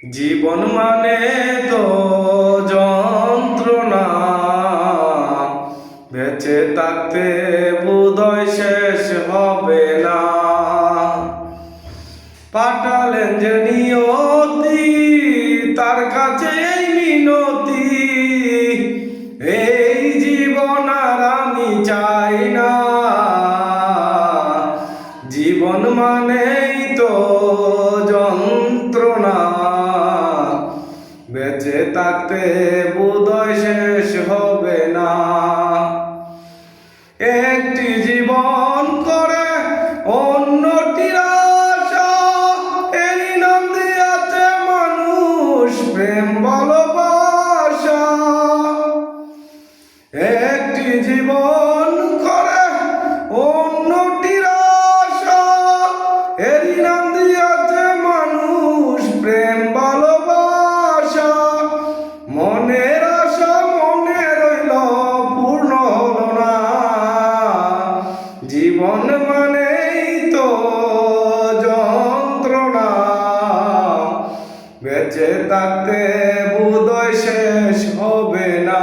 জীবন মানে তো যন্ত্রণা, বেঁচে থাকতে বোধহয় শেষ হবে না। পাঠালেন যে নিয়তি, তার কাছে এই মিনতি, এই জীবন আর আমি চাই না। জীবন মানেই তো যন্ত্রণা, বেঁচে থাকতে বোধহয় শেষ হবে না। একটি জীবন করে অন্যটির আশা, এরই নাম দিয়াছে মানুষ প্রেম ভালোবাসা। একটি জীবন করে অন্যটির আশা, এরই নাম দিয়াছে মানুষ প্রেম ভালোবাসা। মনের আশা মনে রইল, পূর্ণ হলো না। জীবন মানেই তো যন্ত্রণা, বেঁচে থাকতে বোধহয় শেষ হবে না।